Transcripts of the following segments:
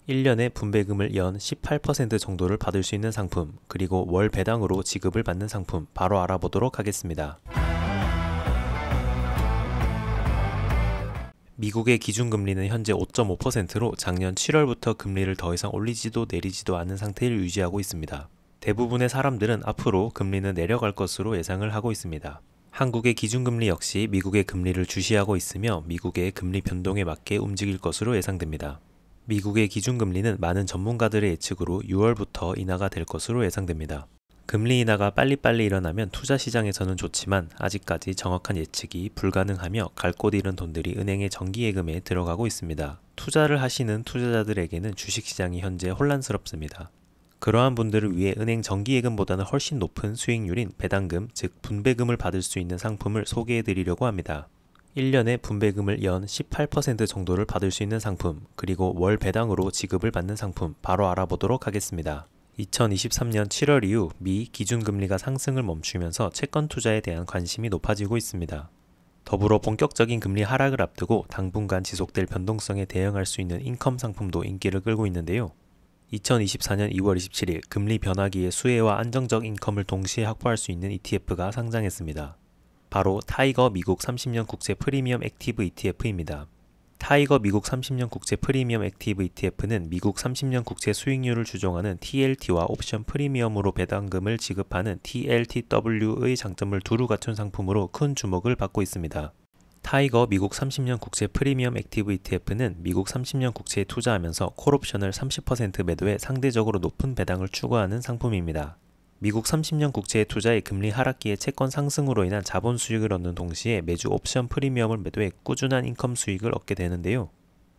1년에 분배금을 연 18% 정도를 받을 수 있는 상품, 그리고 월 배당으로 지급을 받는 상품 바로 알아보도록 하겠습니다. 미국의 기준금리는 현재 5.5%로 작년 7월부터 금리를 더 이상 올리지도 내리지도 않은 상태를 유지하고 있습니다. 대부분의 사람들은 앞으로 금리는 내려갈 것으로 예상을 하고 있습니다. 한국의 기준금리 역시 미국의 금리를 주시하고 있으며 미국의 금리 변동에 맞게 움직일 것으로 예상됩니다. 미국의 기준금리는 많은 전문가들의 예측으로 6월부터 인하가 될 것으로 예상됩니다. 금리 인하가 빨리빨리 일어나면 투자시장에서는 좋지만 아직까지 정확한 예측이 불가능하며 갈 곳 잃은 돈들이 은행의 정기예금에 들어가고 있습니다. 투자를 하시는 투자자들에게는 주식시장이 현재 혼란스럽습니다. 그러한 분들을 위해 은행 정기예금보다는 훨씬 높은 수익률인 배당금, 즉 분배금을 받을 수 있는 상품을 소개해 드리려고 합니다. 1년에 분배금을 연 18% 정도를 받을 수 있는 상품, 그리고 월 배당으로 지급을 받는 상품 바로 알아보도록 하겠습니다. 2023년 7월 이후 미 기준금리가 상승을 멈추면서 채권 투자에 대한 관심이 높아지고 있습니다. 더불어 본격적인 금리 하락을 앞두고 당분간 지속될 변동성에 대응할 수 있는 인컴 상품도 인기를 끌고 있는데요. 2024년 2월 27일 금리 변화기의 수혜와 안정적 인컴을 동시에 확보할 수 있는 ETF가 상장했습니다. 바로 타이거 미국 30년 국채 프리미엄 액티브 ETF입니다. 타이거 미국 30년 국채 프리미엄 액티브 ETF는 미국 30년 국채 수익률을 추종하는 TLT와 옵션 프리미엄으로 배당금을 지급하는 TLTW의 장점을 두루 갖춘 상품으로 큰 주목을 받고 있습니다. 타이거 미국 30년 국채 프리미엄 액티브 ETF는 미국 30년 국채에 투자하면서 콜옵션을 30% 매도해 상대적으로 높은 배당을 추구하는 상품입니다. 미국 30년 국채의 투자의 금리 하락기에 채권 상승으로 인한 자본 수익을 얻는 동시에 매주 옵션 프리미엄을 매도해 꾸준한 인컴 수익을 얻게 되는데요.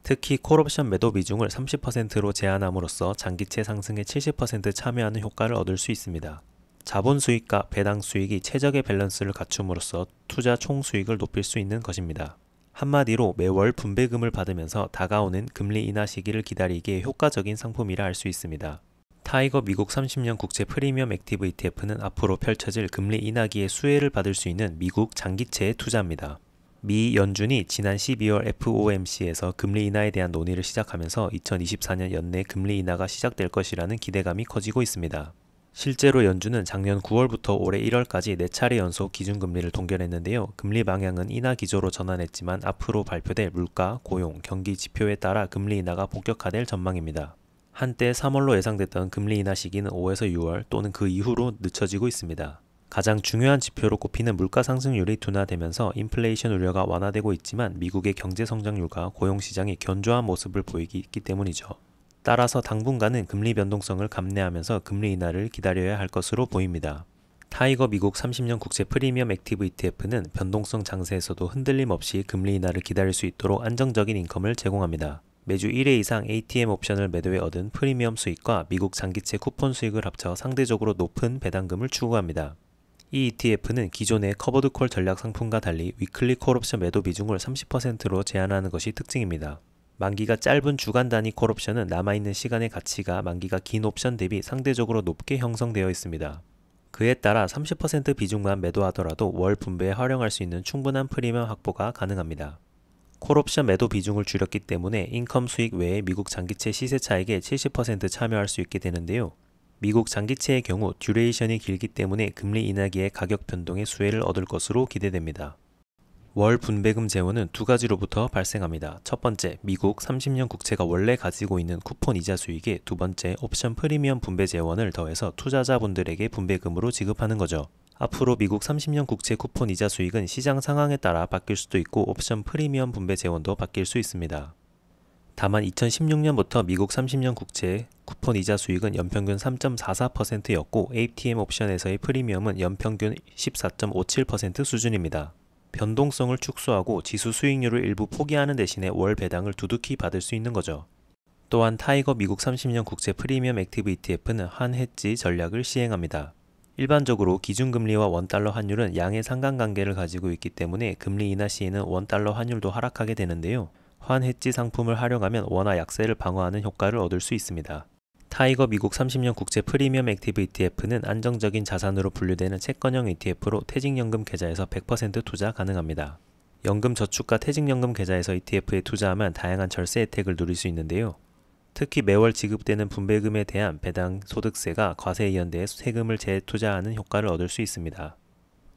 특히 콜옵션 매도 비중을 30%로 제한함으로써 장기채 상승에 70% 참여하는 효과를 얻을 수 있습니다. 자본 수익과 배당 수익이 최적의 밸런스를 갖춤으로써 투자 총 수익을 높일 수 있는 것입니다. 한마디로 매월 분배금을 받으면서 다가오는 금리 인하 시기를 기다리기에 효과적인 상품이라 할 수 있습니다. 타이거 미국 30년 국채 프리미엄 액티브 ETF는 앞으로 펼쳐질 금리 인하기의 수혜를 받을 수 있는 미국 장기채에 투자합니다. 미 연준이 지난 12월 FOMC에서 금리 인하에 대한 논의를 시작하면서 2024년 연내 금리 인하가 시작될 것이라는 기대감이 커지고 있습니다. 실제로 연준은 작년 9월부터 올해 1월까지 4차례 연속 기준금리를 동결했는데요. 금리 방향은 인하 기조로 전환했지만 앞으로 발표될 물가, 고용, 경기 지표에 따라 금리 인하가 본격화될 전망입니다. 한때 3월로 예상됐던 금리 인하 시기는 5에서 6월 또는 그 이후로 늦춰지고 있습니다. 가장 중요한 지표로 꼽히는 물가 상승률이 둔화되면서 인플레이션 우려가 완화되고 있지만 미국의 경제 성장률과 고용 시장이 견조한 모습을 보이기 때문이죠. 따라서 당분간은 금리 변동성을 감내하면서 금리 인하를 기다려야 할 것으로 보입니다. 타이거 미국 30년 국채 프리미엄 액티브 ETF는 변동성 장세에서도 흔들림 없이 금리 인하를 기다릴 수 있도록 안정적인 인컴을 제공합니다. 매주 1회 이상 ATM 옵션을 매도해 얻은 프리미엄 수익과 미국 장기채 쿠폰 수익을 합쳐 상대적으로 높은 배당금을 추구합니다. 이 ETF는 기존의 커버드 콜 전략 상품과 달리 위클리 콜옵션 매도 비중을 30%로 제한하는 것이 특징입니다. 만기가 짧은 주간 단위 콜옵션은 남아있는 시간의 가치가 만기가 긴 옵션 대비 상대적으로 높게 형성되어 있습니다. 그에 따라 30% 비중만 매도하더라도 월 분배에 활용할 수 있는 충분한 프리미엄 확보가 가능합니다. 콜옵션 매도 비중을 줄였기 때문에 인컴 수익 외에 미국 장기채 시세 차익에 70% 참여할 수 있게 되는데요. 미국 장기채의 경우 듀레이션이 길기 때문에 금리 인하기에 가격 변동의 수혜를 얻을 것으로 기대됩니다. 월 분배금 재원은 두 가지로부터 발생합니다. 첫 번째, 미국 30년 국채가 원래 가지고 있는 쿠폰 이자 수익에 두 번째, 옵션 프리미엄 분배 재원을 더해서 투자자분들에게 분배금으로 지급하는 거죠. 앞으로 미국 30년 국채 쿠폰 이자 수익은 시장 상황에 따라 바뀔 수도 있고 옵션 프리미엄 분배 재원도 바뀔 수 있습니다. 다만 2016년부터 미국 30년 국채 쿠폰 이자 수익은 연평균 3.44%였고 ATM 옵션에서의 프리미엄은 연평균 14.57% 수준입니다. 변동성을 축소하고 지수 수익률을 일부 포기하는 대신에 월 배당을 두둑히 받을 수 있는 거죠. 또한 타이거 미국 30년 국채 프리미엄 액티브 ETF는 환헤지 전략을 시행합니다. 일반적으로 기준금리와 원달러 환율은 양의 상관관계를 가지고 있기 때문에 금리 인하 시에는 원달러 환율도 하락하게 되는데요. 환헤지 상품을 활용하면 원화 약세를 방어하는 효과를 얻을 수 있습니다. 타이거 미국 30년 국채 프리미엄 액티브 ETF는 안정적인 자산으로 분류되는 채권형 ETF로 퇴직연금 계좌에서 100% 투자 가능합니다. 연금저축과 퇴직연금 계좌에서 ETF에 투자하면 다양한 절세 혜택을 누릴 수 있는데요. 특히 매월 지급되는 분배금에 대한 배당 소득세가 과세에 연대해 세금을 재투자하는 효과를 얻을 수 있습니다.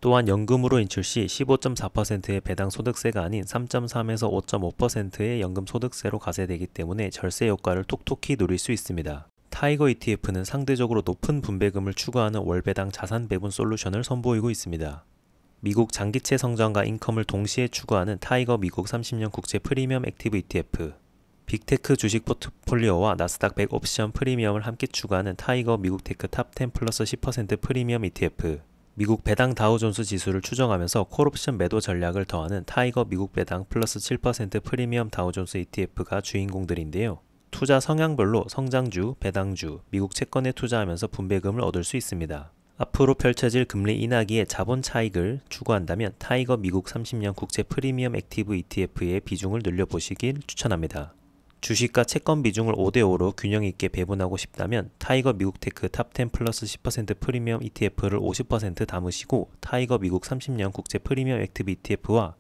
또한 연금으로 인출 시 15.4%의 배당 소득세가 아닌 3.3에서 5.5%의 연금 소득세로 과세되기 때문에 절세 효과를 톡톡히 누릴 수 있습니다. 타이거 ETF는 상대적으로 높은 분배금을 추구하는 월배당 자산 배분 솔루션을 선보이고 있습니다. 미국 장기채 성장과 인컴을 동시에 추구하는 타이거 미국 30년 국채 프리미엄 액티브 ETF, 빅테크 주식 포트폴리오와 나스닥 100 옵션 프리미엄을 함께 추구하는 타이거 미국 테크 탑 10 플러스 10% 프리미엄 ETF, 미국 배당 다우존스 지수를 추정하면서 콜옵션 매도 전략을 더하는 타이거 미국 배당 플러스 7% 프리미엄 다우존스 ETF가 주인공들인데요. 투자 성향별로 성장주, 배당주, 미국 채권에 투자하면서 분배금을 얻을 수 있습니다. 앞으로 펼쳐질 금리 인하기에 자본 차익을 추구한다면 타이거 미국 30년 국채 프리미엄 액티브 ETF의 비중을 늘려보시길 추천합니다. 주식과 채권 비중을 5대5로 균형 있게 배분하고 싶다면 타이거 미국 테크 탑 10 플러스 10% 프리미엄 ETF를 50% 담으시고 타이거 미국 30년 국채 프리미엄 액티브 ETF와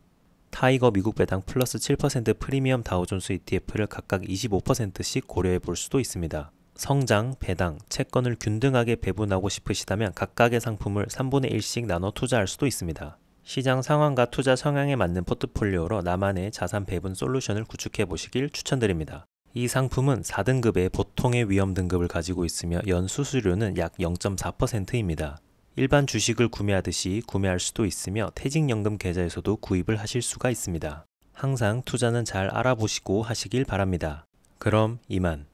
타이거 미국 배당 플러스 7% 프리미엄 다우존스 ETF를 각각 25%씩 고려해 볼 수도 있습니다. 성장, 배당, 채권을 균등하게 배분하고 싶으시다면 각각의 상품을 3분의 1씩 나눠 투자할 수도 있습니다. 시장 상황과 투자 성향에 맞는 포트폴리오로 나만의 자산 배분 솔루션을 구축해 보시길 추천드립니다. 이 상품은 4등급의 보통의 위험 등급을 가지고 있으며 연 수수료는 약 0.4%입니다. 일반 주식을 구매하듯이 구매할 수도 있으며 퇴직연금 계좌에서도 구입을 하실 수가 있습니다. 항상 투자는 잘 알아보시고 하시길 바랍니다. 그럼 이만.